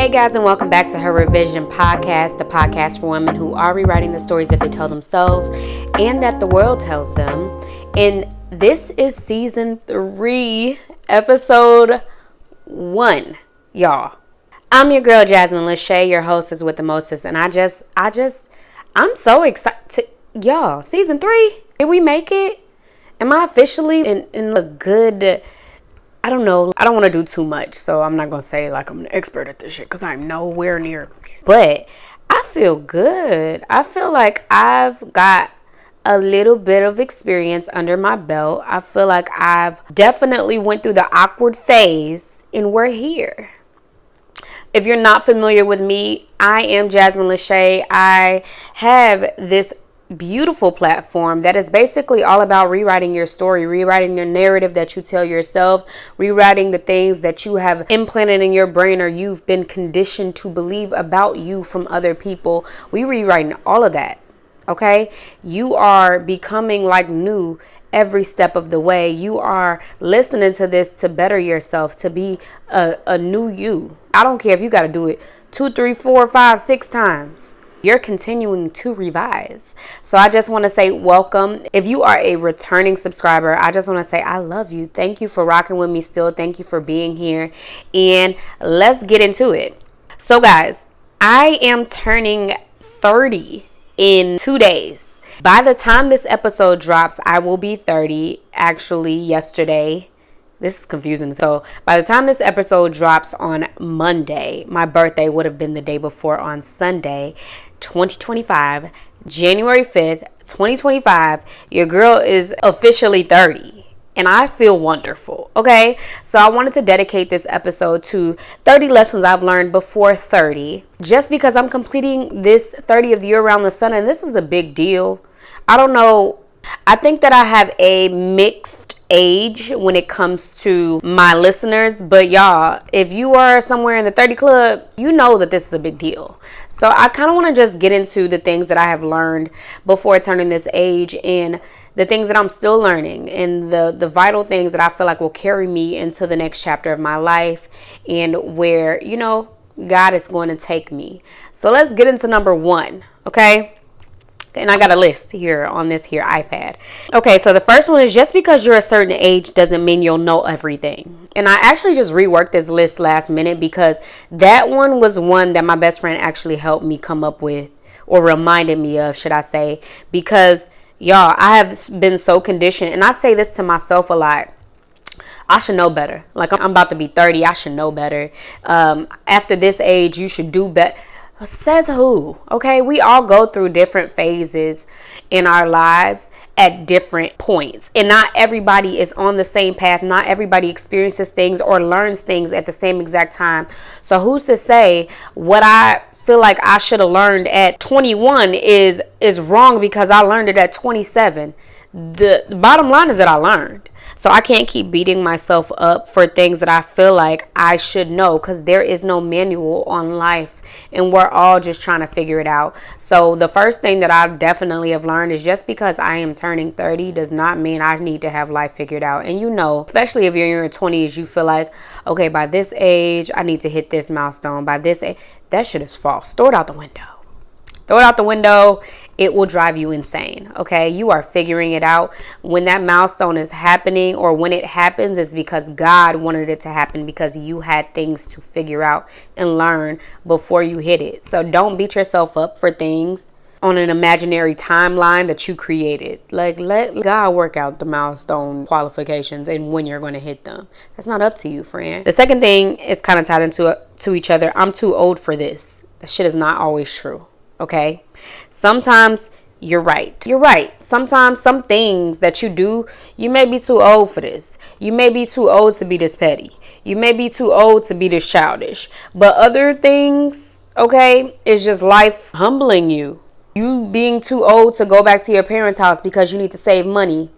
Hey guys, and welcome back to her Revision podcast, the podcast for women who are rewriting the stories that they tell themselves and that the world tells them. And this is season 3, episode 1, y'all. I'm your girl, Jasmine Lachey, your hostess with the mostest, and I'm so excited. Y'all, season 3, did we make it? Am I officially in a good... I don't know. I don't want to do too much, so I'm not going to say like I'm an expert at this shit because I'm nowhere near. But I feel good. I feel like I've got a little bit of experience under my belt. I feel like I've definitely went through the awkward phase and we're here. If you're not familiar with me, I am Jasmine Lachey. I have this beautiful platform that is basically all about rewriting your story, rewriting your narrative that you tell yourselves, rewriting the things that you have implanted in your brain or you've been conditioned to believe about you from other people. We rewriting all of that. Okay, you are becoming like new every step of the way. You are listening to this to better yourself, to be a new you. I don't care if you got to do it 2, 3, 4, 5, 6 times. You're continuing to revise. So I just want to say welcome. If you are a returning subscriber, I just want to say I love you. Thank you for rocking with me still. Thank you for being here. And let's get into it. So guys, I am turning 30 in 2 days. By the time this episode drops, I will be 30. Actually, yesterday. This is confusing. So by the time this episode drops on Monday, my birthday would have been the day before on Sunday, 2025, January 5th, 2025. Your girl is officially 30 and I feel wonderful. Okay. So I wanted to dedicate this episode to 30 lessons I've learned before 30, just because I'm completing this 30th year around the sun. And this is a big deal. I don't know. I think that I have a mixed age when it comes to my listeners, but y'all, if you are somewhere in the 30 club, you know that this is a big deal. So I kind of want to just get into the things that I have learned before turning this age and the things that I'm still learning and the vital things that I feel like will carry me into the next chapter of my life and where, you know, God is going to take me. So let's get into number 1, okay? And I got a list here on this here iPad. Okay, so the first one is just because you're a certain age doesn't mean you'll know everything. And I actually just reworked this list last minute because that one was one that my best friend actually helped me come up with, or reminded me of, should I say. Because, y'all, I have been so conditioned, and I say this to myself a lot. I should know better. Like, I'm about to be 30. I should know better. After this age, you should do better. Says who? Okay, we all go through different phases in our lives at different points, and not everybody is on the same path. Not everybody experiences things or learns things at the same exact time. So who's to say what I feel like I should have learned at 21 is wrong because I learned it at 27? The bottom line is that I learned. So I can't keep beating myself up for things that I feel like I should know, because there is no manual on life and we're all just trying to figure it out. So the first thing that I definitely have learned is just because I am turning 30 does not mean I need to have life figured out. And you know, especially if you're in your 20s, you feel like, okay, by this age, I need to hit this milestone. By this age, that shit is false. Throw it out the window. Throw it out the window. It will drive you insane. Okay. You are figuring it out. When that milestone is happening, or when it happens, it's because God wanted it to happen, because you had things to figure out and learn before you hit it. So don't beat yourself up for things on an imaginary timeline that you created. Like, let God work out the milestone qualifications and when you're going to hit them. That's not up to you, friend. The second thing is kind of tied into each other. I'm too old for this. That shit is not always true. Okay. Sometimes you're right. You're right. Sometimes some things that you do, you may be too old for this. You may be too old to be this petty. You may be too old to be this childish. But other things, okay, is just life humbling you. You being too old to go back to your parents' house because you need to save money.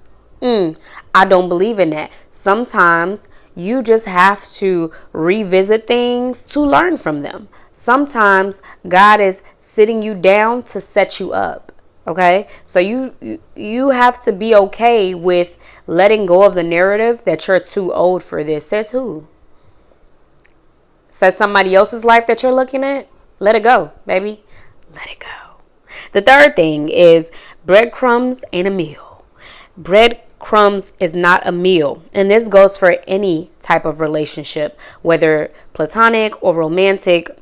I don't believe in that. Sometimes you just have to revisit things to learn from them. Sometimes God is sitting you down to set you up. Okay, so you have to be okay with letting go of the narrative that you're too old for this. Says who? So somebody else's life that you're looking at, let it go, baby. Let it go. The third thing is breadcrumbs ain't a meal. Breadcrumbs is not a meal. And this goes for any type of relationship, whether platonic or romantic.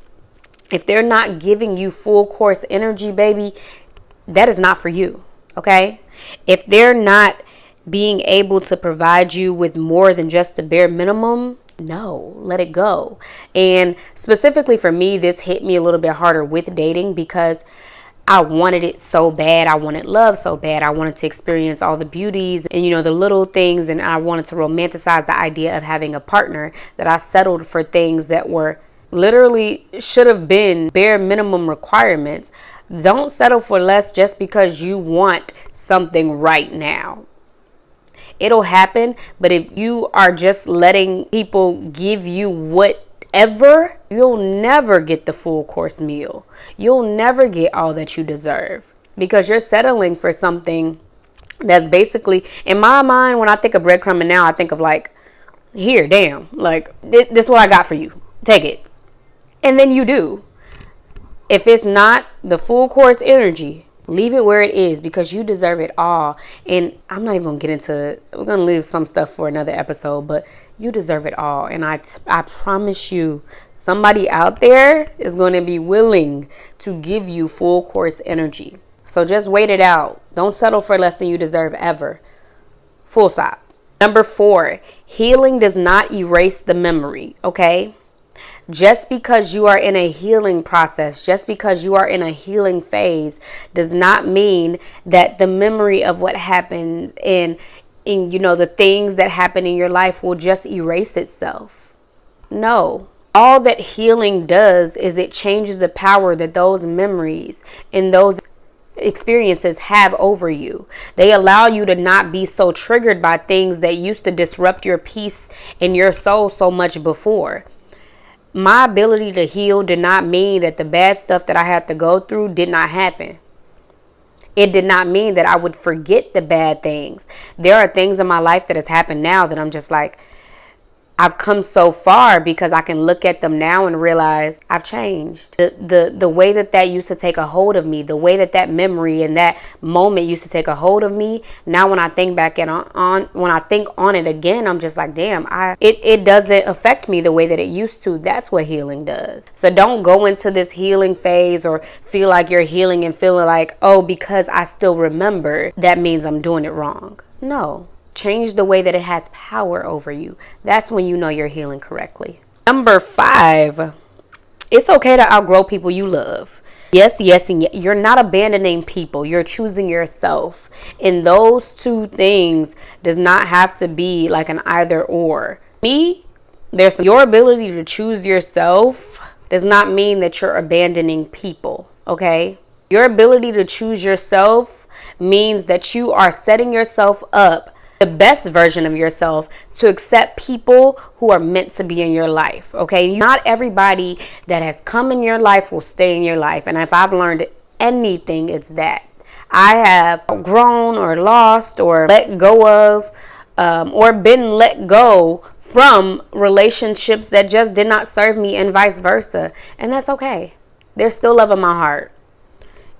If they're not giving you full course energy, baby, that is not for you. Okay? If they're not being able to provide you with more than just the bare minimum, no, let it go. And specifically for me, this hit me a little bit harder with dating because I wanted it so bad. I wanted love so bad. I wanted to experience all the beauties and, the little things. And I wanted to romanticize the idea of having a partner that I settled for things that were literally should have been bare minimum requirements. Don't settle for less just because you want something right now. It'll happen, but if you are just letting people give you whatever, you'll never get the full course meal. You'll never get all that you deserve because you're settling for something that's basically, in my mind, when I think of breadcrumbing now, I think of like, here, damn, like this is what I got for you. Take it. And then you do. If it's not the full course energy, leave it where it is because you deserve it all. And I'm not even going to get into, we're going to leave some stuff for another episode, but you deserve it all. And I promise you, somebody out there is going to be willing to give you full course energy. So just wait it out. Don't settle for less than you deserve ever. Full stop. Number 4, healing does not erase the memory, okay? Just because you are in a healing process, just because you are in a healing phase does not mean that the memory of what happened and the things that happen in your life will just erase itself. No. All that healing does is it changes the power that those memories and those experiences have over you. They allow you to not be so triggered by things that used to disrupt your peace and your soul so much before. My ability to heal did not mean that the bad stuff that I had to go through did not happen. It did not mean that I would forget the bad things. There are things in my life that has happened now that I'm just like, I've come so far because I can look at them now and realize I've changed. The way that used to take a hold of me, the way that memory and that moment used to take a hold of me. Now when I think back when I think on it again, I'm just like, damn, it doesn't affect me the way that it used to. That's what healing does. So don't go into this healing phase or feel like you're healing and feeling like, oh, because I still remember, that means I'm doing it wrong. No. Change the way that it has power over you. That's when you know you're healing correctly. Number 5, it's okay to outgrow people you love. Yes, and you're not abandoning people. You're choosing yourself. And those two things does not have to be like an either or. Your ability to choose yourself does not mean that you're abandoning people, okay? Your ability to choose yourself means that you are setting yourself up, the best version of yourself, to accept people who are meant to be in your life. Okay. Not everybody that has come in your life will stay in your life. And if I've learned anything, it's that I have grown or lost or let go of, or been let go from relationships that just did not serve me and vice versa. And that's okay. There's still love in my heart.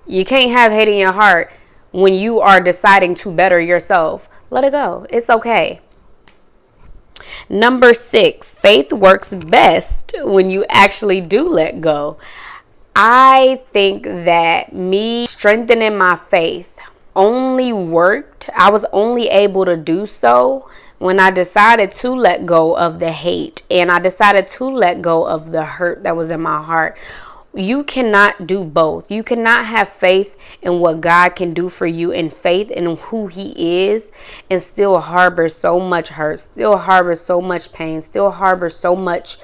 You can't have hate in your heart when you are deciding to better yourself. Let it go. It's okay. Number 6, faith works best when you actually do let go. I think that me strengthening my faith only worked. I was only able to do so when I decided to let go of the hate and I decided to let go of the hurt that was in my heart. You cannot do both. You cannot have faith in what God can do for you and faith in who He is and still harbor so much hurt, still harbor so much pain, still harbor so much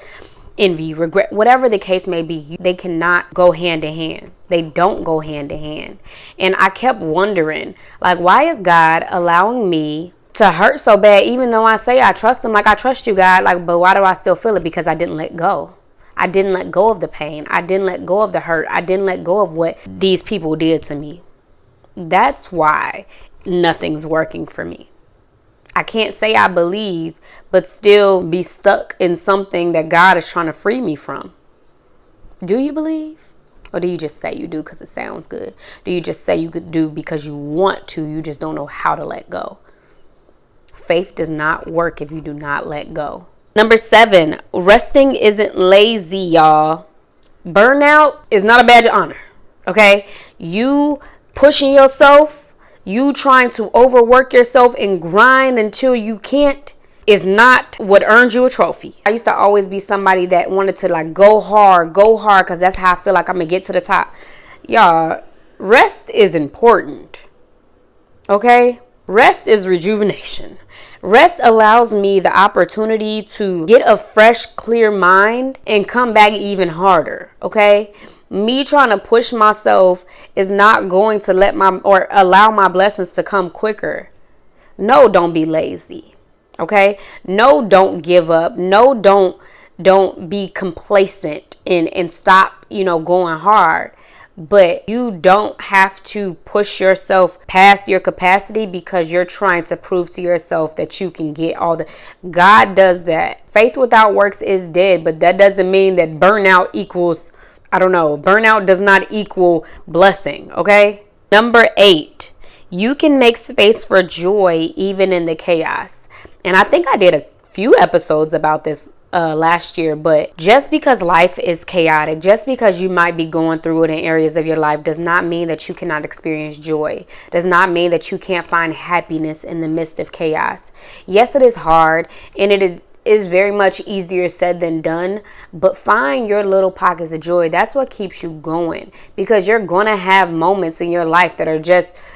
envy, regret, whatever the case may be. They cannot go hand in hand. They don't go hand in hand. And I kept wondering, like, why is God allowing me to hurt so bad, even though I say I trust Him, like I trust you, God, like, but why do I still feel it? Because I didn't let go. I didn't let go of the pain. I didn't let go of the hurt. I didn't let go of what these people did to me. That's why nothing's working for me. I can't say I believe, but still be stuck in something that God is trying to free me from. Do you believe? Or do you just say you do because it sounds good? Do you just say you could do because you want to? You just don't know how to let go. Faith does not work if you do not let go. Number 7, resting isn't lazy, y'all. Burnout is not a badge of honor. Okay? You pushing yourself, you trying to overwork yourself and grind until you can't, is not what earns you a trophy. I used to always be somebody that wanted to like go hard because that's how I feel like I'm gonna get to the top. Y'all, rest is important. Okay? Rest is rejuvenation. Rest allows me the opportunity to get a fresh, clear mind and come back even harder. Okay? Me trying to push myself is not going to allow my blessings to come quicker. No, don't be lazy. Okay? No, don't give up. No, don't be complacent and stop, going hard. But you don't have to push yourself past your capacity because you're trying to prove to yourself that you can get God does that. Faith without works is dead, but that doesn't mean that burnout equals, burnout does not equal blessing. Okay? Number 8, you can make space for joy even in the chaos. And I think I did a few episodes about this last year, but just because life is chaotic, just because you might be going through it in areas of your life, does not mean that you cannot experience joy. Does not mean that you can't find happiness in the midst of chaos. Yes, it is hard, and it is very much easier said than done, but find your little pockets of joy. That's what keeps you going, because you're going to have moments in your life that are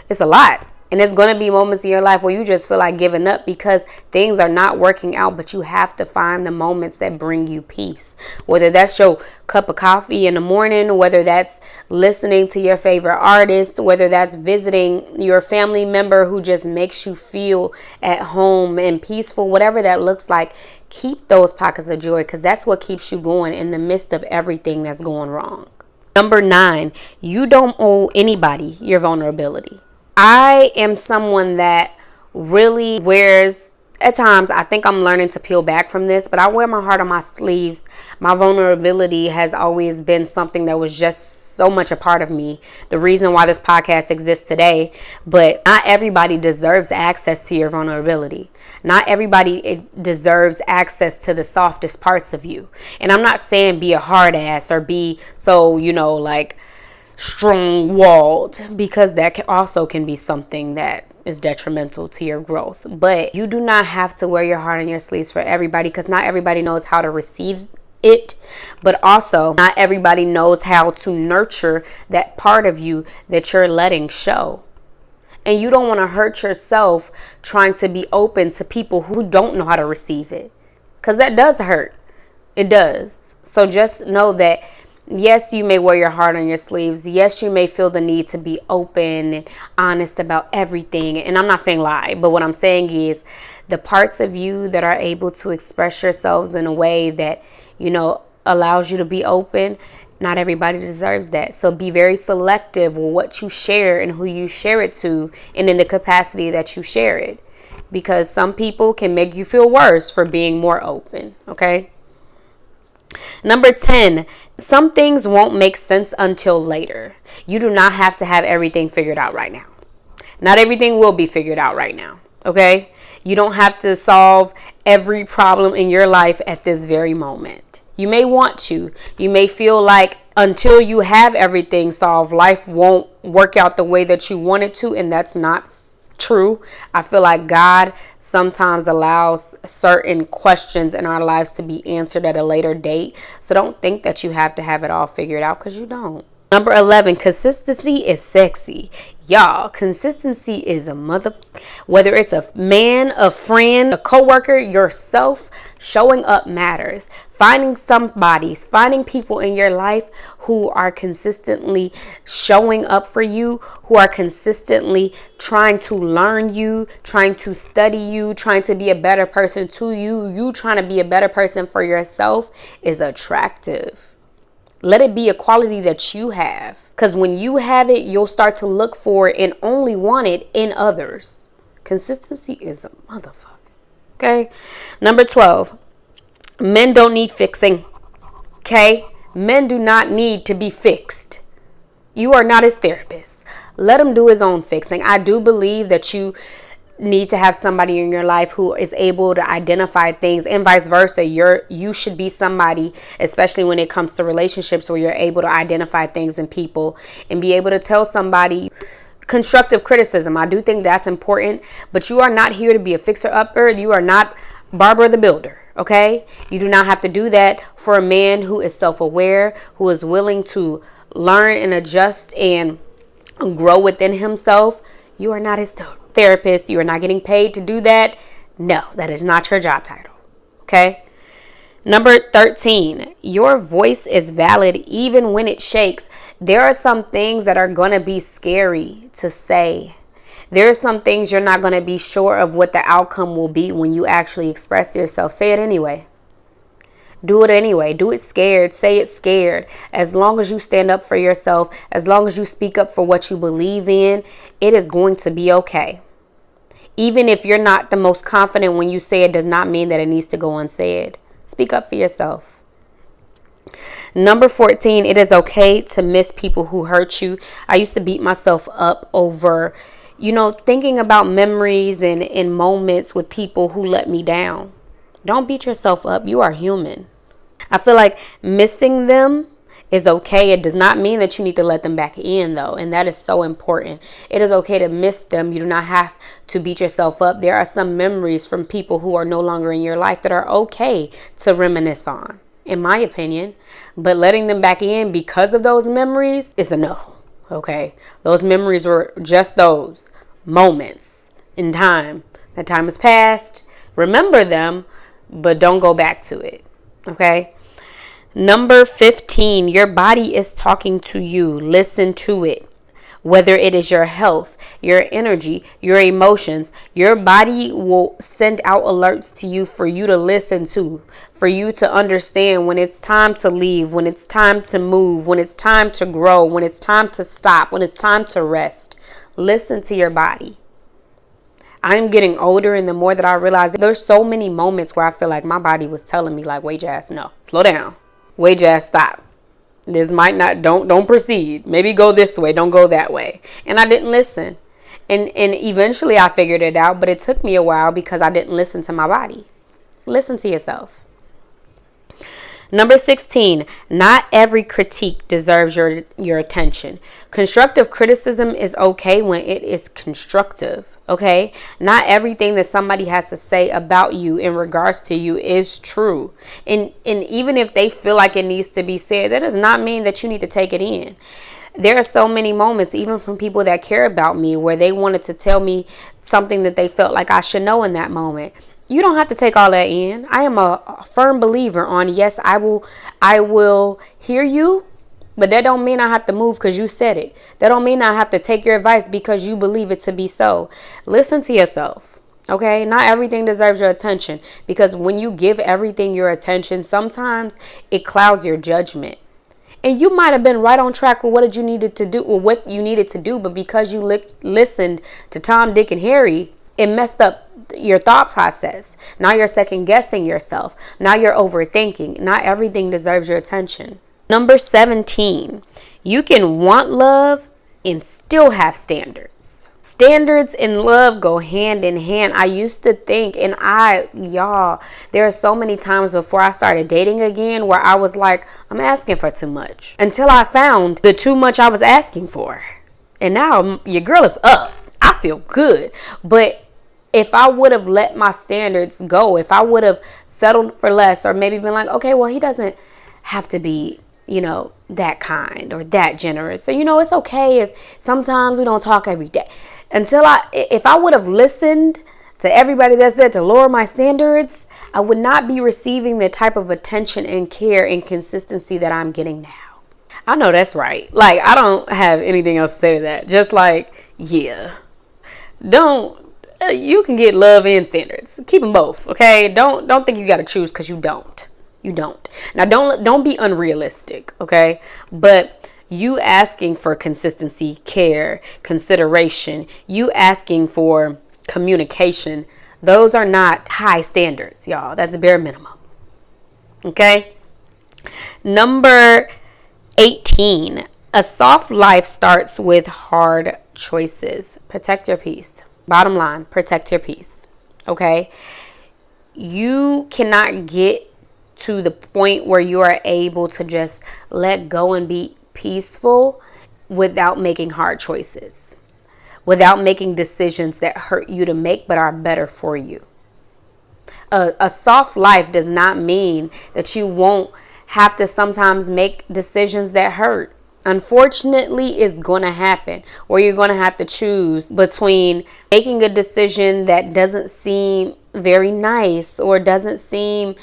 it's a lot. And there's going to be moments in your life where you just feel like giving up because things are not working out, but you have to find the moments that bring you peace. Whether that's your cup of coffee in the morning, whether that's listening to your favorite artist, whether that's visiting your family member who just makes you feel at home and peaceful, whatever that looks like, keep those pockets of joy, because that's what keeps you going in the midst of everything that's going wrong. Number 9, you don't owe anybody your vulnerability. I am someone that really wears, at times, I think I'm learning to peel back from this, but I wear my heart on my sleeves. My vulnerability has always been something that was just so much a part of me. The reason why this podcast exists today, but not everybody deserves access to your vulnerability. Not everybody deserves access to the softest parts of you. And I'm not saying be a hard ass or be so, strong-walled, because that also can be something that is detrimental to your growth. But you do not have to wear your heart on your sleeves for everybody, because not everybody knows how to receive it, but also not everybody knows how to nurture that part of you that you're letting show. And you don't want to hurt yourself trying to be open to people who don't know how to receive it, because that does hurt. It does. So just know that yes, you may wear your heart on your sleeves. Yes, you may feel the need to be open and honest about everything. And I'm not saying lie, but what I'm saying is the parts of you that are able to express yourselves in a way that, allows you to be open, not everybody deserves that. So be very selective with what you share and who you share it to, and in the capacity that you share it. Because some people can make you feel worse for being more open, okay? Number 10, some things won't make sense until later. You do not have to have everything figured out right now. Not everything will be figured out right now, okay? You don't have to solve every problem in your life at this very moment. You may want to. You may feel like until you have everything solved, life won't work out the way that you want it to, and that's not true. I feel like God sometimes allows certain questions in our lives to be answered at a later date. So don't think that you have to have it all figured out, because you don't. Number 11, consistency is sexy. Y'all, consistency is whether it's a man, a friend, a coworker, yourself, showing up matters. Finding people in your life who are consistently showing up for you, who are consistently trying to learn you, trying to study you, trying to be a better person to you, you trying to be a better person for yourself is attractive. Let it be a quality that you have. Because when you have it, you'll start to look for it and only want it in others. Consistency is a motherfucker. Okay. Number 12. Men don't need fixing. Okay. Men do not need to be fixed. You are not his therapist. Let him do his own fixing. I do believe that you need to have somebody in your life who is able to identify things, and vice versa. You should be somebody, especially when it comes to relationships, where you're able to identify things in people and be able to tell somebody constructive criticism. I do think that's important, but you are not here to be a fixer-upper. You are not Barbara the Builder. Okay? You do not have to do that for a man who is self-aware, who is willing to learn and adjust and grow within himself. You are not his therapist. You are not getting paid to do that. No, that is not your job title. Okay? Number 13, your voice is valid even when it shakes. There are some things that are going to be scary to say. There are some things you're not going to be sure of what the outcome will be when you actually express yourself. Say it anyway. Do it anyway. Do it scared. Say it scared. As long as you stand up for yourself, as long as you speak up for what you believe in, it is going to be okay. Even if you're not the most confident when you say it, does not mean that it needs to go unsaid. Speak up for yourself. Number 14, it is okay to miss people who hurt you. I used to beat myself up over, thinking about memories and moments with people who let me down. Don't beat yourself up. You are human. I feel like missing them is okay. It does not mean that you need to let them back in, though. And that is so important. It is okay to miss them. You do not have to beat yourself up. There are some memories from people who are no longer in your life that are okay to reminisce on, in my opinion. But letting them back in because of those memories is a no. Okay? Those memories were just those moments in time. That time has passed. Remember them, but don't go back to it. Okay? Number 15, your body is talking to you. Listen to it. Whether it is your health, your energy, your emotions, your body will send out alerts to you for you to listen to, for you to understand when it's time to leave, when it's time to move, when it's time to grow, when it's time to stop, when it's time to rest. Listen to your body. I'm getting older, and the more that I realize, there's so many moments where I feel like my body was telling me, like, wait your ass, no, slow down. Wait your ass, stop. This might not, don't proceed. Maybe go this way, don't go that way. And I didn't listen. And eventually I figured it out, but it took me a while because I didn't listen to my body. Listen to yourself. Number 16, not every critique deserves your attention. Constructive criticism is okay when it is constructive, okay? Not everything that somebody has to say about you in regards to you is true. And even if they feel like it needs to be said, that does not mean that you need to take it in. There are so many moments, even from people that care about me, where they wanted to tell me something that they felt like I should know in that moment. You don't have to take all that in. I am a firm believer on, yes, I will hear you, but that don't mean I have to move because you said it. That don't mean I have to take your advice because you believe it to be so. Listen to yourself, okay? Not everything deserves your attention, because when you give everything your attention, sometimes it clouds your judgment. And you might have been right on track with what you needed to do, or what you needed to do, but because you listened to Tom, Dick, and Harry, it messed up your thought process. Now you're second guessing yourself. Now you're overthinking. Not everything deserves your attention. Number 17, you can want love and still have standards. Standards and love go hand in hand. I used to think, and there are so many times before I started dating again where I was like, I'm asking for too much, until I found the too much I was asking for. And now your girl is up. I feel good. But if I would have let my standards go, if I would have settled for less, or maybe been like, okay, well, he doesn't have to be, that kind or that generous. So, it's okay if sometimes we don't talk every day. If I would have listened to everybody that said to lower my standards, I would not be receiving the type of attention and care and consistency that I'm getting now. I know that's right. Like, I don't have anything else to say to that. Just like, yeah, you can get love and standards. Keep them both, okay? Don't think you got to choose, because you don't. You don't. Now, don't be unrealistic, okay? But you asking for consistency, care, consideration, you asking for communication. Those are not high standards, y'all. That's bare minimum. Okay? Number 18. A soft life starts with hard choices. Protect your peace. Bottom line, protect your peace. Okay? You cannot get to the point where you are able to just let go and be peaceful without making hard choices, without making decisions that hurt you to make but are better for you. A soft life does not mean that you won't have to sometimes make decisions that hurt. Unfortunately, it's going to happen, or you're going to have to choose between making a decision that doesn't seem very nice or doesn't seem,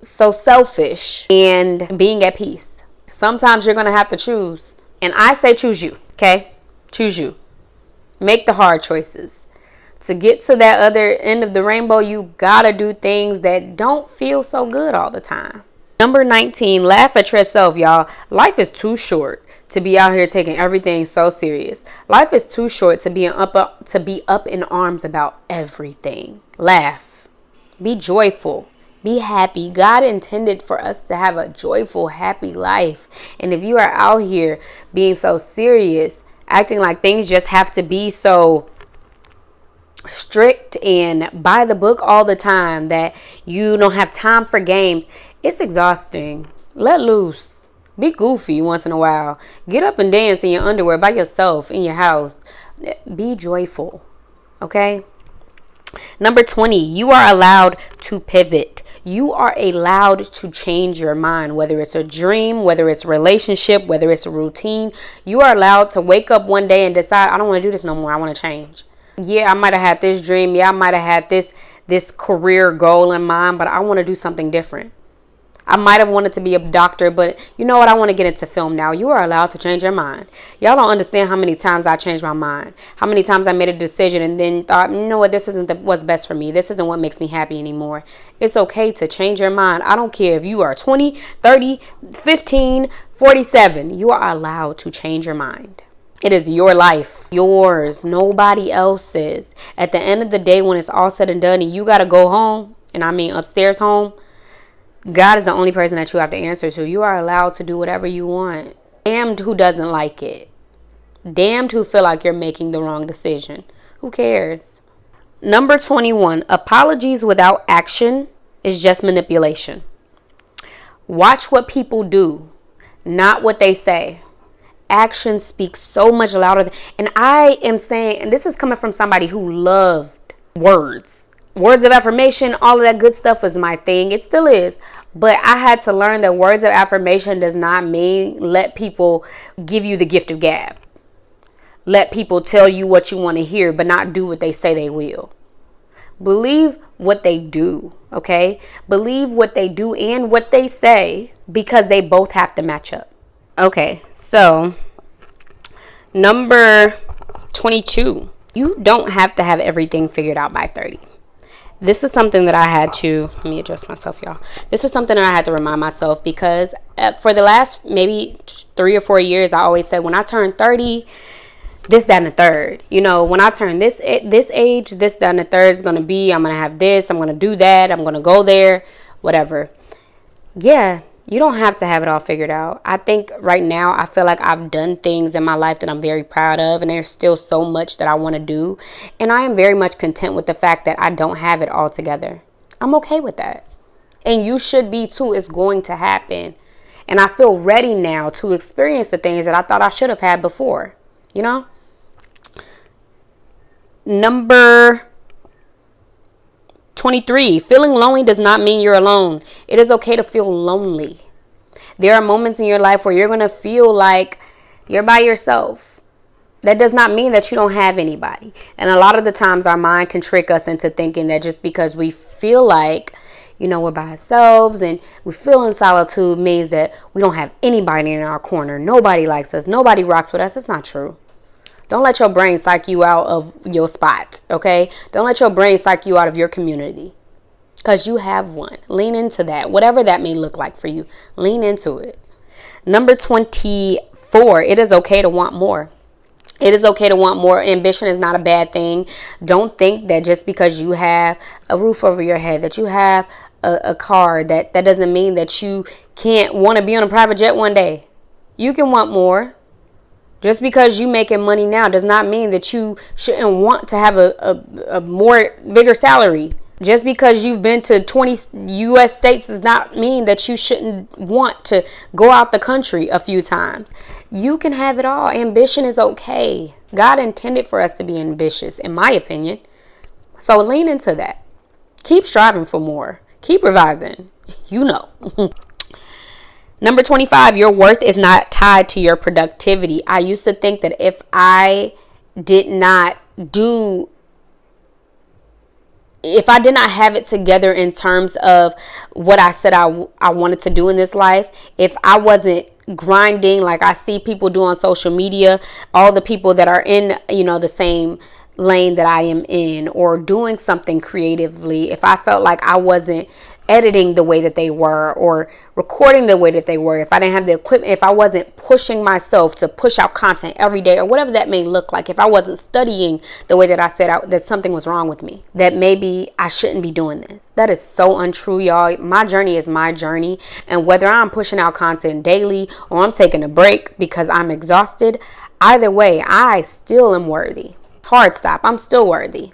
so selfish, and being at peace. Sometimes you're going to have to choose. And I say choose you, okay? Choose you. Make the hard choices. To get to that other end of the rainbow, you got to do things that don't feel so good all the time. Number 19, laugh at yourself, y'all. Life is too short to be out here taking everything so serious. Life is too short to be up in arms about everything. Laugh. Be joyful. Be happy. God intended for us to have a joyful, happy life. And if you are out here being so serious, acting like things just have to be so strict and by the book all the time that you don't have time for games, it's exhausting. Let loose. Be goofy once in a while. Get up and dance in your underwear by yourself in your house. Be joyful. Okay? Number 20, you are allowed to pivot. You are allowed to change your mind, whether it's a dream, whether it's a relationship, whether it's a routine. You are allowed to wake up one day and decide, I don't want to do this no more. I want to change. Yeah, I might have had this dream. Yeah, I might have had this career goal in mind, but I want to do something different. I might have wanted to be a doctor, but you know what? I want to get into film now. You are allowed to change your mind. Y'all don't understand how many times I changed my mind. How many times I made a decision and then thought, you know what? This isn't what's best for me. This isn't what makes me happy anymore. It's okay to change your mind. I don't care if you are 20, 30, 15, 47. You are allowed to change your mind. It is your life, yours, nobody else's. At the end of the day, when it's all said and done and you got to go home, and I mean upstairs home, God is the only person that you have to answer to. You are allowed to do whatever you want. Damned who doesn't like it. Damned who feel like you're making the wrong decision. Who cares? Number 21, apologies without action is just manipulation. Watch what people do, not what they say. Action speaks so much louder. And I am saying, and this is coming from somebody who loved words. Words of affirmation, all of that good stuff was my thing. It still is. But I had to learn that words of affirmation does not mean let people give you the gift of gab. Let people tell you what you want to hear, but not do what they say they will. Believe what they do, okay? Believe what they do and what they say, because they both have to match up. Okay, so number 22, you don't have to have everything figured out by 30. This is something that I had to, let me adjust myself, y'all. This is something that I had to remind myself, because for the last maybe 3 or 4 years, I always said when I turn 30, this, that, and the third. You know, when I turn this age, this, that, and the third is going to be, I'm going to have this, I'm going to do that, I'm going to go there, whatever. Yeah, you don't have to have it all figured out. I think right now I feel like I've done things in my life that I'm very proud of, and there's still so much that I want to do. And I am very much content with the fact that I don't have it all together. I'm okay with that. And you should be too. It's going to happen. And I feel ready now to experience the things that I thought I should have had before. You know? Number 23, feeling lonely does not mean you're alone. It is okay to feel lonely. There are moments in your life where you're going to feel like you're by yourself. That does not mean that you don't have anybody. And a lot of the times our mind can trick us into thinking that just because we feel like, you know, we're by ourselves and we feel in solitude means that we don't have anybody in our corner. Nobody likes us. Nobody rocks with us. It's not true. Don't let your brain psych you out of your spot, okay? Don't let your brain psych you out of your community, because you have one. Lean into that, whatever that may look like for you. Lean into it. Number 24, it is okay to want more. It is okay to want more. Ambition is not a bad thing. Don't think that just because you have a roof over your head, that you have a car, that doesn't mean that you can't want to be on a private jet one day. You can want more. Just because you making money now does not mean that you shouldn't want to have a more bigger salary. Just because you've been to 20 U.S. states does not mean that you shouldn't want to go out the country a few times. You can have it all. Ambition is okay. God intended for us to be ambitious, in my opinion. So lean into that. Keep striving for more. Keep revising. You know. Number 25, your worth is not tied to your productivity. I used to think that if I did not have it together in terms of what I said I wanted to do in this life, if I wasn't grinding like I see people do on social media, all the people that are in, the same lane that I am in, or doing something creatively, if I felt like I wasn't editing the way that they were or recording the way that they were, if I didn't have the equipment, if I wasn't pushing myself to push out content every day or whatever that may look like, if I wasn't studying the way that I said that something was wrong with me, that maybe I shouldn't be doing this. That is so untrue, y'all. My journey is my journey, and whether I'm pushing out content daily or I'm taking a break because I'm exhausted, either way, I still am worthy. Hard stop. I'm still worthy.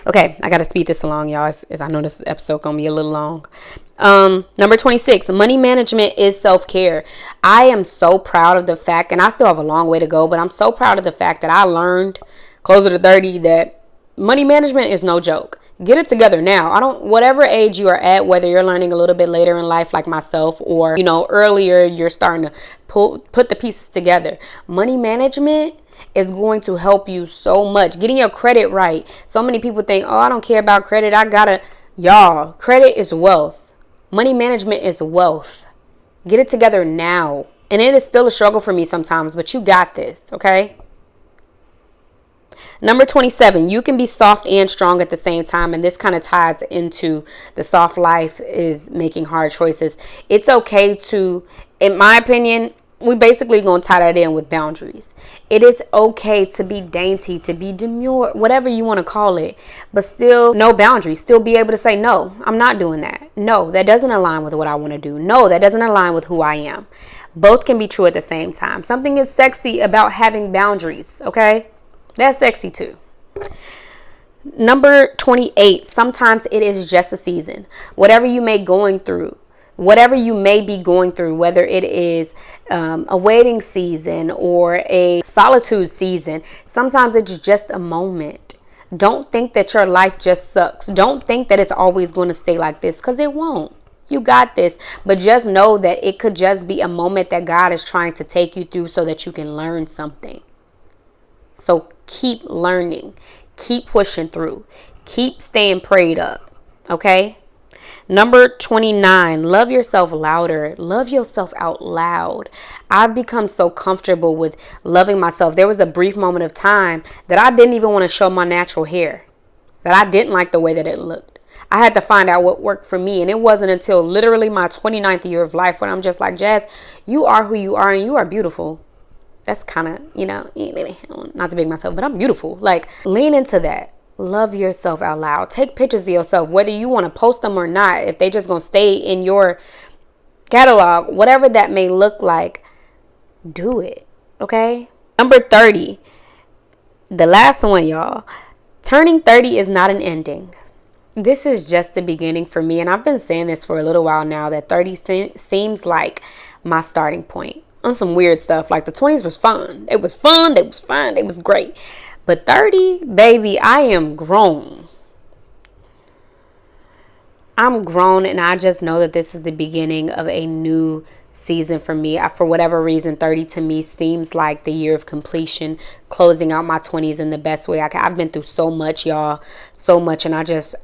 Okay, I got to speed this along, y'all, as I know this episode going to be a little long. Number 26, money management is self-care. I am so proud of the fact, and I still have a long way to go, but I'm so proud of the fact that I learned closer to 30 that money management is no joke. Get it together now. Whatever age you are at, whether you're learning a little bit later in life like myself, or, earlier you're starting to put the pieces together. Money management is going to help you so much. Getting your credit right. So many people think, I don't care about credit. Y'all, credit is wealth. Money management is wealth. Get it together now. And it is still a struggle for me sometimes, but you got this, okay? Number 27, you can be soft and strong at the same time. And this kind of ties into the soft life is making hard choices. It's okay to, in my opinion, we basically going to tie that in with boundaries. It is okay to be dainty, to be demure, whatever you want to call it, but still no boundaries. Still be able to say, no, I'm not doing that. No, that doesn't align with what I want to do. No, that doesn't align with who I am. Both can be true at the same time. Something is sexy about having boundaries, okay? That's sexy too. Number 28, sometimes it is just a season. Whatever you may be going through, whether it is a waiting season or a solitude season, sometimes it's just a moment. Don't think that your life just sucks. Don't think that it's always going to stay like this, because it won't. You got this. But just know that it could just be a moment that God is trying to take you through so that you can learn something. So keep learning. Keep pushing through. Keep staying prayed up. Okay? Number 29, love yourself louder. Love yourself out loud. I've become so comfortable with loving myself. There was a brief moment of time that I didn't even want to show my natural hair, that I didn't like the way that it looked. I had to find out what worked for me. And it wasn't until literally my 29th year of life when I'm just like, Jazz, you are who you are and you are beautiful. That's kind of, not to big myself, but I'm beautiful. Like, lean into that. Love yourself out loud. Take pictures of yourself, whether you want to post them or not. If they just going to stay in your catalog, whatever that may look like, do it. Okay? Number 30. The last one, y'all. Turning 30 is not an ending. This is just the beginning for me. And I've been saying this for a little while now, that 30 seems like my starting point on some weird stuff. Like the 20s was fun. It was fun. It was fun. It was great. But 30, baby, I am grown. I'm grown, and I just know that this is the beginning of a new season for me. For whatever reason, 30 to me seems like the year of completion, closing out my 20s in the best way I can. I've been through so much, y'all, so much, and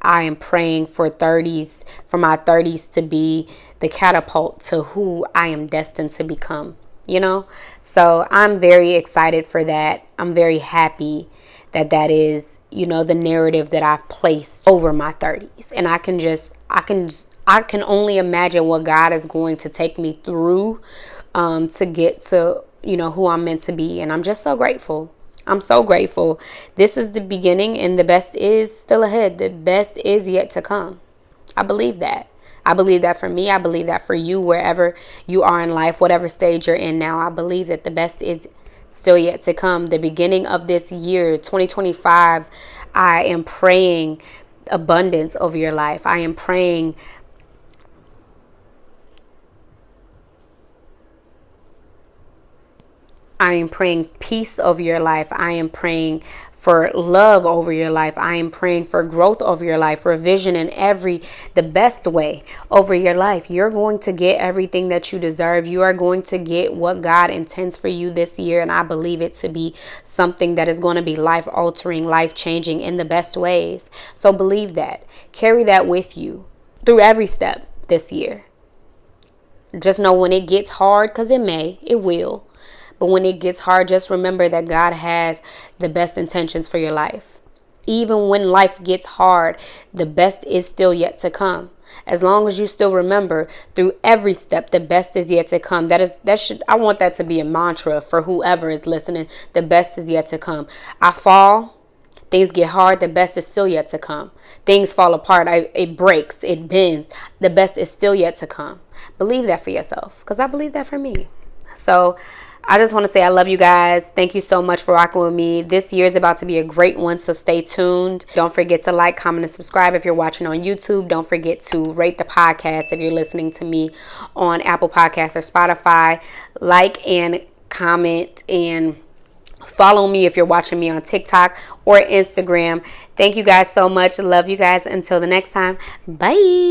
I am praying for my 30s to be the catapult to who I am destined to become. So I'm very excited for that. I'm very happy that is, the narrative that I've placed over my 30s. And I can only imagine what God is going to take me through to get to, who I'm meant to be. And I'm just so grateful. I'm so grateful. This is the beginning and the best is still ahead. The best is yet to come. I believe that. I believe that for me. I believe that for you, wherever you are in life, whatever stage you're in now. I believe that the best is still yet to come. The beginning of this year, 2025, I am praying abundance over your life. I am praying peace over your life. I am praying for love over your life. I am praying for growth over your life, revision in the best way over your life. You're going to get everything that you deserve. You are going to get what God intends for you this year. And I believe it to be something that is going to be life altering, life changing in the best ways. So believe that. Carry that with you through every step this year. Just know when it gets hard, because it will. But when it gets hard, just remember that God has the best intentions for your life. Even when life gets hard, the best is still yet to come. As long as you still remember through every step, the best is yet to come. I want that to be a mantra for whoever is listening. The best is yet to come. I fall. Things get hard. The best is still yet to come. Things fall apart. It breaks. It bends. The best is still yet to come. Believe that for yourself, because I believe that for me. So I just want to say I love you guys. Thank you so much for rocking with me. This year is about to be a great one, so stay tuned. Don't forget to like, comment, and subscribe if you're watching on YouTube. Don't forget to rate the podcast if you're listening to me on Apple Podcasts or Spotify. Like and comment and follow me if you're watching me on TikTok or Instagram. Thank you guys so much. Love you guys. Until the next time. Bye.